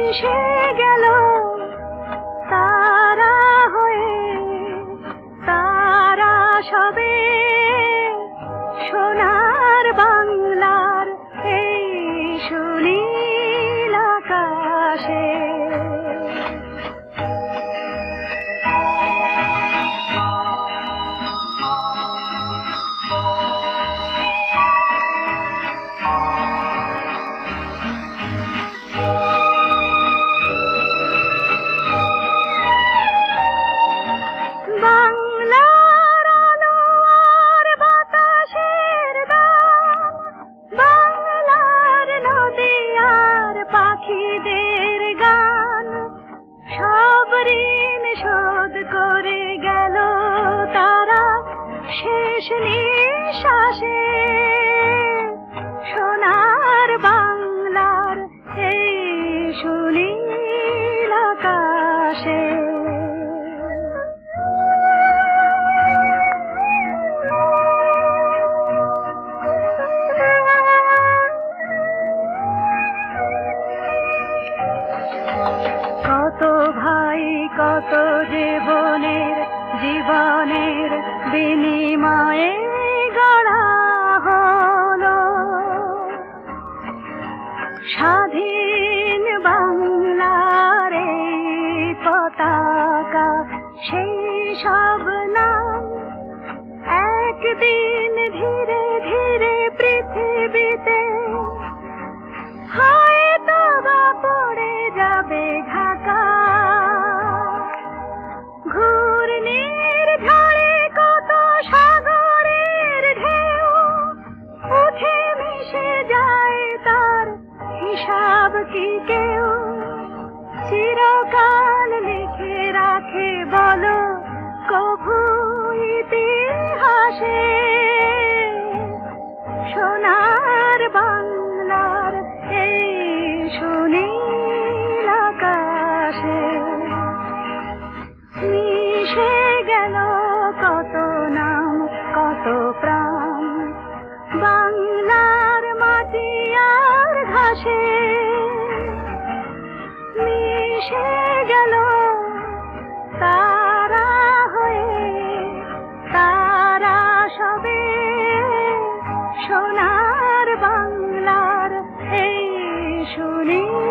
মিশে গেল তারা হয়ে, তারা সবে সোনার বাংলার এই সুনীল আকাশে। বাংলার আলো আর বাতাসের দান, বাংলার নদী আর পাখিদের গান, সব ঋণ শোধ করে গেল তারা শেষ নিঃশ্বাসে। সোনার বাংলার এই সুনীল আকাশে। কত ভাই কত জীবনের বিনিময়ে গড়া হলো স্বাধীন বাংলার এই পতাকা। সেই সব নাম একদিন ধীরে ধীরে পৃথিবীতে হয়তো বা পড়ে যাবে ঢাকা। ঘূর্ণির ঝড়ে কত সাগরের ঢেউ উঠে মিশে যায়, তার হিসাব কি কেউ চিরকাল লিখে রাখে বলো কভু ইতিহাসে? সোনার বাংলার এই সুনীল আকাশে মিশে গেল কত নাম কত প্রাণ, বাংলার মাটি আর ঘাসে মিশে গেল তারা হয়ে, তারা সবে সোনার বাংলার এই সুনীল